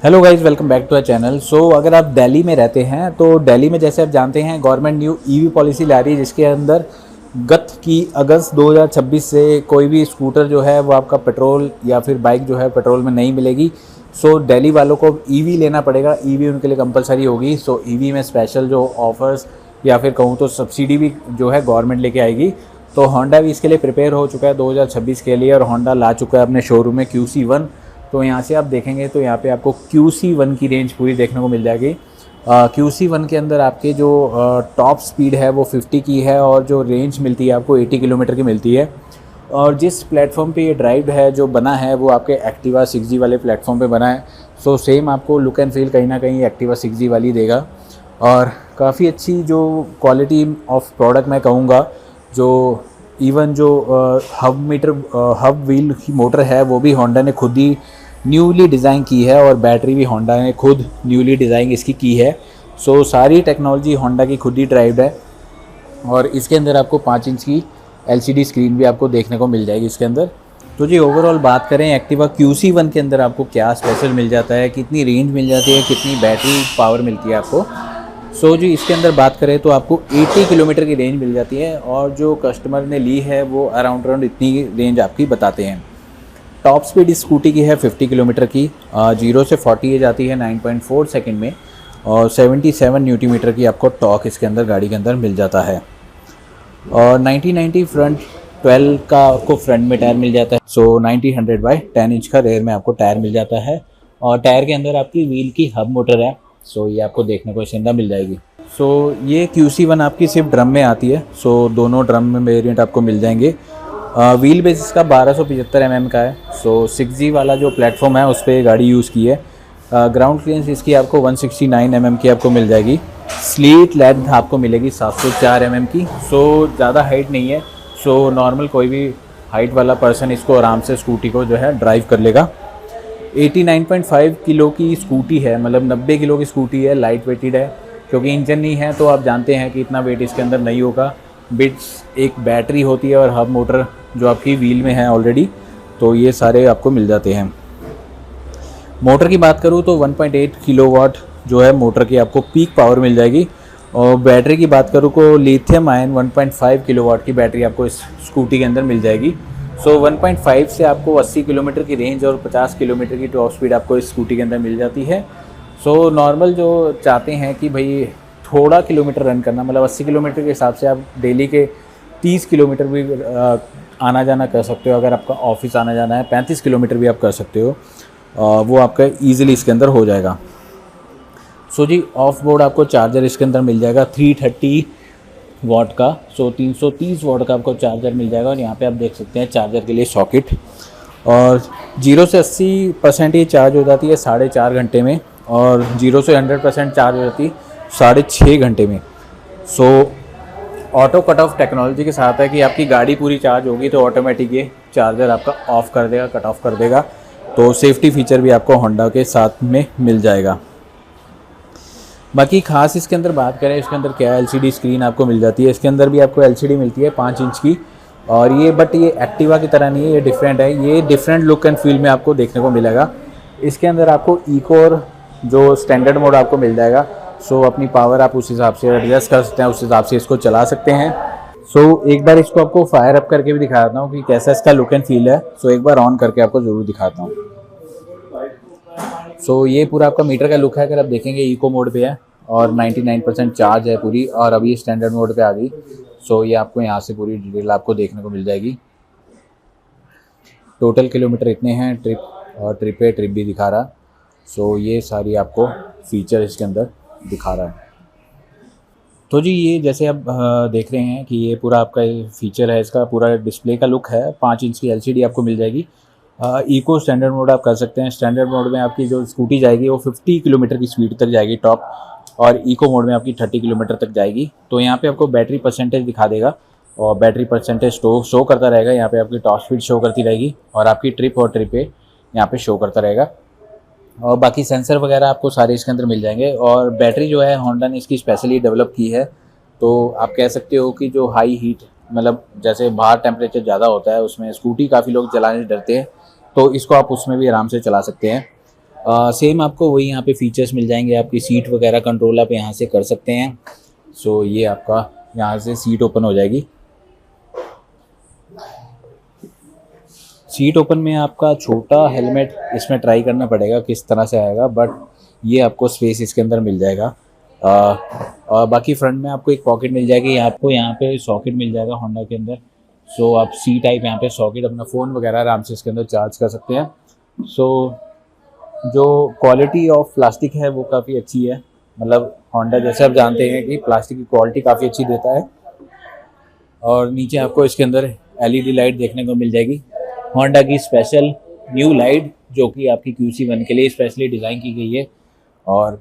Hello guys, welcome back to our channel. अगर आप दिल्ली में रहते हैं तो दिल्ली में जैसे आप जानते हैं गवर्नमेंट न्यू ईवी पॉलिसी ला रही है, जिसके अंदर गत की अगस्त 2026 से कोई भी स्कूटर जो है वो आपका पेट्रोल या फिर बाइक जो है पेट्रोल में नहीं मिलेगी। दिल्ली वालों को ईवी लेना पड़ेगा, ईवी उनके लिए कंपलसरी होगी। ईवी में स्पेशल जो ऑफर्स या फिर कहूँ तो सब्सिडी भी जो है गवर्नमेंट लेके आएगी। तो होंडा भी इसके लिए प्रिपेयर हो चुका है 2026 के लिए, और होंडा ला चुका है अपने शोरूम में QC1। तो यहाँ से आप देखेंगे तो यहाँ पे आपको QC1 की रेंज पूरी देखने को मिल जाएगी। QC1 के अंदर आपके जो टॉप स्पीड है वो 50 की है, और जो रेंज मिलती है आपको 80 किलोमीटर की मिलती है। और जिस प्लेटफॉर्म पे ये ड्राइव है जो बना है वो आपके एक्टिवा 6G वाले प्लेटफॉर्म पे बना है। सेम आपको लुक एंड फील कहीं ना कहीं एक्टिवा 6G वाली देगा, और काफ़ी अच्छी जो क्वालिटी ऑफ प्रोडक्ट मैं कहूँगा। जो इवन जो हब व्हील की मोटर है वो भी होंडा ने खुद ही न्यूली डिज़ाइन की है, और बैटरी भी होंडा ने खुद न्यूली डिज़ाइन इसकी की है। सारी टेक्नोलॉजी होंडा की खुद ही ड्राइव्ड है, और इसके अंदर आपको 5 इंच की LCD स्क्रीन भी आपको देखने को मिल जाएगी इसके अंदर। तो जी ओवरऑल बात करें एक्टिवा QC1 के अंदर आपको क्या स्पेशल मिल जाता है, कितनी रेंज मिल जाती है, कितनी बैटरी पावर मिलती है आपको। जी इसके अंदर बात करें तो आपको 80 किलोमीटर की रेंज मिल जाती है, और जो कस्टमर ने ली है वो अराउंड इतनी रेंज आपकी बताते हैं। टॉप स्पीड इस स्कूटी की है 50 किलोमीटर की। 0 से 40 जाती है 9.4 सेकंड में, और 77 न्यूटन मीटर की आपको टॉर्क इसके अंदर गाड़ी के अंदर मिल जाता है। और 90/90 फ्रंट 12 का आपको फ्रंट में टायर मिल जाता है। 90/100/10 इंच का रेयर में आपको टायर मिल जाता है, और टायर के अंदर आपकी व्हील की हब मोटर है। ये आपको देखने को इसके अंदर मिल जाएगी। ये QC1 आपकी सिर्फ ड्रम में आती है। दोनों ड्रम में वेरिएंट आपको मिल जाएंगे। व्हील बेस इसका 1275 mm का है। 6G वाला जो प्लेटफॉर्म है उस पर गाड़ी यूज़ की है। ग्राउंड क्लियरेंस इसकी आपको 169 mm की आपको मिल जाएगी। स्लीट लेंथ आपको मिलेगी 704 mm की। ज़्यादा हाइट नहीं है। नॉर्मल कोई भी हाइट वाला पर्सन इसको आराम से स्कूटी को जो है ड्राइव कर लेगा। 89.5 किलो की स्कूटी है, मतलब 90 किलो की स्कूटी है। लाइट वेटेड है क्योंकि इंजन नहीं है, तो आप जानते हैं कि इतना वेट इसके अंदर नहीं होगा। बिट्स एक बैटरी होती है और हब मोटर जो आपकी व्हील में है ऑलरेडी, तो ये सारे आपको मिल जाते हैं। मोटर की बात करूँ तो 1.8 किलोवाट जो है मोटर की आपको पीक पावर मिल जाएगी। और बैटरी की बात करूँ तो लिथियम आयन 1.5 किलोवाट की बैटरी आपको इस स्कूटी के अंदर मिल जाएगी। 1.5 से आपको 80 किलोमीटर की रेंज और 50 किलोमीटर की टॉप स्पीड आपको इस स्कूटी के अंदर मिल जाती है। नॉर्मल जो चाहते हैं कि भाई थोड़ा किलोमीटर रन करना, मतलब 80 किलोमीटर के हिसाब से आप डेली के 30 किलोमीटर भी आना जाना कर सकते हो। अगर आपका ऑफिस आना जाना है 35 किलोमीटर भी आप कर सकते हो, वो आपका ईजिली इसके अंदर हो जाएगा। जी ऑफ बोर्ड आपको चार्जर इसके अंदर मिल जाएगा 330 वाट का। 330 वाट का आपको चार्जर मिल जाएगा, और यहाँ पे आप देख सकते हैं चार्जर के लिए सॉकेट। और 0 से 80% ये चार्ज हो जाती है 4.5 घंटे में, और 0 से 100% चार्ज हो जाती है 6.5 घंटे में। ऑटो कट ऑफ टेक्नोलॉजी के साथ है कि आपकी गाड़ी पूरी चार्ज होगी तो ऑटोमेटिक ये चार्जर आपका ऑफ कर देगा, कट ऑफ कर देगा। तो सेफ्टी फीचर भी आपको होंडा के साथ में मिल जाएगा। बाकी खास इसके अंदर बात करें, इसके अंदर क्या LCD स्क्रीन आपको मिल जाती है। इसके अंदर भी आपको LCD मिलती है 5 इंच की, और ये एक्टिवा की तरह नहीं है, ये डिफरेंट है। ये डिफरेंट लुक एंड फील में आपको देखने को मिलेगा। इसके अंदर आपको इको और जो स्टैंडर्ड मोड आपको मिल जाएगा। अपनी पावर आप उस हिसाब से एडजस्ट कर सकते हैं, उस हिसाब से इसको चला सकते हैं। एक बार इसको आपको फायर अप करके भी दिखाता हूँ कि कैसा इसका लुक एंड फील है। एक बार ऑन करके आपको ज़रूर दिखाता हूँ। ये पूरा आपका मीटर का लुक है। अगर आप देखेंगे इको मोड पे है, और 99% चार्ज है पूरी, और अभी स्टैंडर्ड मोड पे आ गई। ये आपको यहाँ से पूरी डिटेल आपको देखने को मिल जाएगी। टोटल किलोमीटर इतने हैं, ट्रिप भी दिखा रहा। ये सारी आपको फीचर इसके अंदर दिखा रहा है। जी ये जैसे आप देख रहे हैं कि ये पूरा आपका फीचर है, इसका पूरा डिस्प्ले का लुक है। 5 इंच की LCD आपको मिल जाएगी। इको स्टैंडर्ड मोड आप कर सकते हैं। स्टैंडर्ड मोड में आपकी जो स्कूटी जाएगी वो 50 किलोमीटर की स्पीड तक जाएगी टॉप, और इको मोड में आपकी 30 किलोमीटर तक जाएगी। तो यहाँ पे आपको बैटरी परसेंटेज दिखा देगा, और बैटरी परसेंटेज शो करता रहेगा। यहाँ पे आपकी टॉप स्पीड शो करती रहेगी, और आपकी ट्रिप यहाँ पे शो करता रहेगा। और बाकी सेंसर वगैरह आपको सारे इसके अंदर मिल जाएंगे। और बैटरी जो है होंडा ने इसकी स्पेशली डेवलप की है। तो आप कह सकते हो कि जो हाई हीट, मतलब जैसे बाहर टेम्परेचर ज़्यादा होता है उसमें स्कूटी काफ़ी लोग चलाने से डरते हैं, तो इसको आप उसमें भी आराम से चला सकते हैं। सेम आपको वही यहाँ पे फीचर्स मिल जाएंगे, आपकी सीट वगैरह कंट्रोल आप यहाँ से कर सकते हैं। सो ये आपका यहाँ से सीट ओपन हो जाएगी। सीट ओपन में आपका छोटा हेलमेट इसमें ट्राई करना पड़ेगा किस तरह से आएगा, बट ये आपको स्पेस इसके अंदर मिल जाएगा। और बाकी फ्रंट में आपको एक पॉकेट मिल जाएगी, आपको यहाँ पे सॉकेट मिल जाएगा होंडा के अंदर। सो आप सी टाइप यहाँ पे सॉकेट अपना फ़ोन वगैरह आराम से इसके अंदर चार्ज कर सकते हैं। सो जो क्वालिटी ऑफ प्लास्टिक है वो काफ़ी अच्छी है, मतलब होंडा जैसे आप जानते हैं कि प्लास्टिक की क्वालिटी काफ़ी अच्छी देता है। और नीचे आपको इसके अंदर एलईडी लाइट देखने को मिल जाएगी, होंडा की स्पेशल न्यू लाइट जो कि आपकी QC1 के लिए स्पेशली डिज़ाइन की गई है। और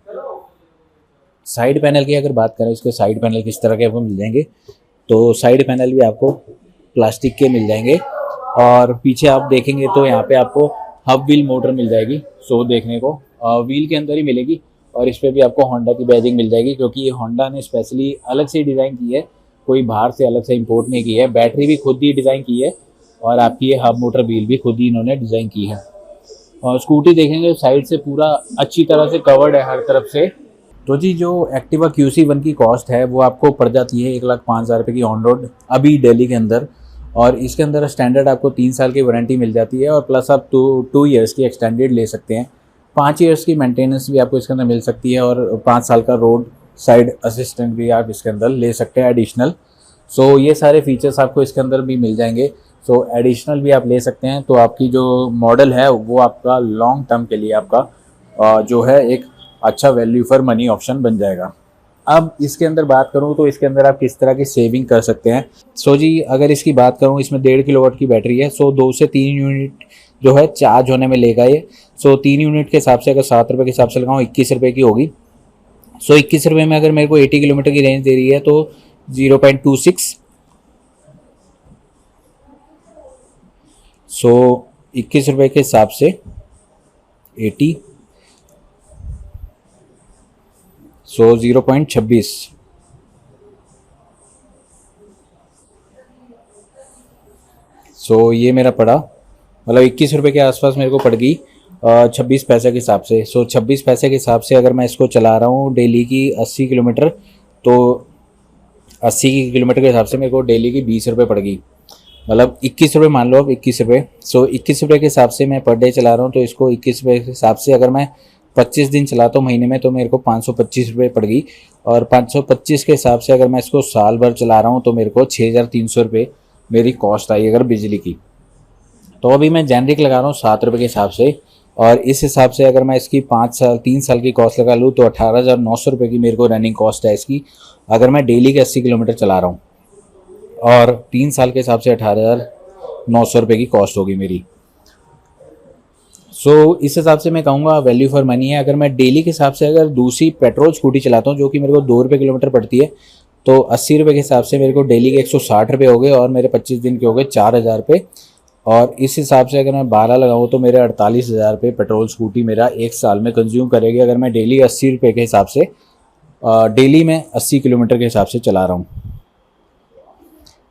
साइड पैनल की अगर बात करें, इसके साइड पैनल किस तरह के आपको मिल जाएंगे, तो साइड पैनल भी आपको प्लास्टिक के मिल जाएंगे। और पीछे आप देखेंगे तो यहाँ पे आपको हब व्हील मोटर मिल जाएगी, सो देखने को व्हील के अंदर ही मिलेगी। और इस पर भी आपको होंडा की बैजिंग मिल जाएगी, क्योंकि ये होंडा ने स्पेशली अलग से डिज़ाइन की है, कोई बाहर से अलग से इंपोर्ट नहीं की है। बैटरी भी खुद ही डिज़ाइन की है और आपकी ये हब मोटर व्हील भी खुद ही इन्होंने डिज़ाइन की है। और स्कूटी देखेंगे साइड से पूरा अच्छी तरह से कवर्ड है हर तरफ से। तो जी जो एक्टिवा QC1 की कॉस्ट है वो आपको पड़ जाती है 1,05,000 रुपये की ऑन रोड अभी दिल्ली के अंदर। और इसके अंदर स्टैंडर्ड आपको 3 साल की वारंटी मिल जाती है, और प्लस आप 2 ईयर्स की एक्सटेंडेड ले सकते हैं। 5 ईयर्स की मेंटेनेंस भी आपको इसके अंदर मिल सकती है, और 5 साल का रोड साइड असिस्टेंट भी आप इसके अंदर ले सकते हैं एडिशनल। सो ये सारे फीचर्स आपको इसके अंदर भी मिल जाएंगे। सो एडिशनल भी आप ले सकते हैं, तो आपकी जो मॉडल है वो आपका लॉन्ग टर्म के लिए आपका जो है एक अच्छा वैल्यू फॉर मनी ऑप्शन बन जाएगा। अब इसके अंदर बात करूं तो इसके अंदर आप किस तरह की सेविंग कर सकते हैं। सो जी अगर इसकी बात करूं, इसमें 1.5 किलोवाट की बैटरी है। सो 2 से 3 यूनिट जो है चार्ज होने में लेगा ये। सो 3 यूनिट के हिसाब से अगर 7 रुपये के हिसाब से लगाऊँ 21 रुपये की होगी। सो 21 रुपये में अगर मेरे को 80 किलोमीटर की रेंज दे रही है तो 0.26। सो 21 रुपये के हिसाब से 80, सो 0.26। सो ये मेरा पड़ा, मतलब 21 रुपये के आसपास मेरे को पड़ गई 26 पैसे के हिसाब से। सो 26 पैसे के हिसाब से अगर मैं इसको चला रहा हूँ डेली की 80 किलोमीटर, तो 80 किलोमीटर के हिसाब से मेरे को डेली की 20 रुपये पड़ गई, मतलब 21 रुपये मान लो अब 21 रुपये। सो 21 रुपये के हिसाब से मैं पर डे चला रहा हूँ, तो इसको 21 रुपये के हिसाब से अगर मैं 25 दिन चलाता हूँ महीने में तो मेरे को 525 रुपये पड़ गई। और 525 के हिसाब से अगर मैं इसको साल भर चला रहा हूँ तो मेरे को 6,300 रुपये मेरी कॉस्ट आई अगर बिजली की। तो अभी मैं जेनरिक लगा रहा हूँ 7 रुपये के हिसाब से, और इस हिसाब से अगर मैं इसकी 3 साल की कॉस्ट लगा लूँ तो 18,900 रुपये की मेरे को रनिंग कॉस्ट है इसकी, अगर मैं डेली के 80 किलोमीटर चला रहा हूँ। और 3 साल के हिसाब से 18,900 रुपये की कॉस्ट होगी मेरी। सो इस हिसाब से मैं कहूँगा वैल्यू फॉर मनी है। अगर मैं डेली के हिसाब से अगर दूसरी पेट्रोल स्कूटी चलाता हूँ जो कि मेरे को 2 रुपये किलोमीटर पड़ती है, तो 80 रुपये के हिसाब से मेरे को डेली के 160 रुपये हो गए, और मेरे 25 दिन के हो गए 4,000 रुपये। और इस हिसाब से अगर मैं 12 लगाऊँ तो मेरे 48,000 रुपये पेट्रोल स्कूटी मेरा 1 साल में कंज्यूम करेगी, अगर मैं डेली 80 रुपये के हिसाब से डेली में 80 किलोमीटर के हिसाब से चला रहा हूँ।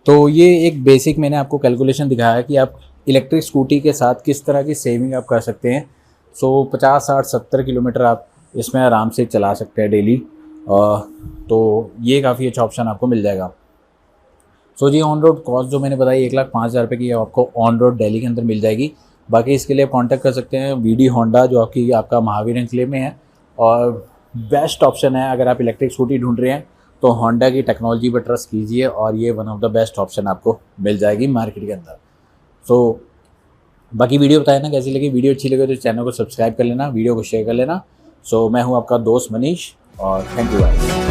तो ये एक बेसिक मैंने आपको कैलकुलेशन दिखाया है कि आप इलेक्ट्रिक स्कूटी के साथ किस तरह की सेविंग आप कर सकते हैं। सो 50, 60, 70 किलोमीटर आप इसमें आराम से चला सकते हैं डेली। तो ये काफ़ी अच्छा ऑप्शन आपको मिल जाएगा। सो जी ऑन रोड कॉस्ट जो मैंने बताई 1,05,000 रुपये की आपको ऑन रोड दिल्ली के अंदर मिल जाएगी। बाकी इसके लिए कांटेक्ट कर सकते हैं VD होंडा जो आपका महावीर एनक्लेव में है, और बेस्ट ऑप्शन है अगर आप इलेक्ट्रिक स्कूटी ढूंढ रहे हैं तो होंडा की टेक्नोलॉजी पर ट्रस्ट कीजिए, और ये one of the best option आपको मिल जाएगी मार्केट के अंदर। सो बाकी वीडियो बताया ना कैसी लगी। वीडियो अच्छी लगे तो चैनल को सब्सक्राइब कर लेना, वीडियो को शेयर कर लेना। सो मैं हूँ आपका दोस्त मनीष, और थैंक यू गाइस।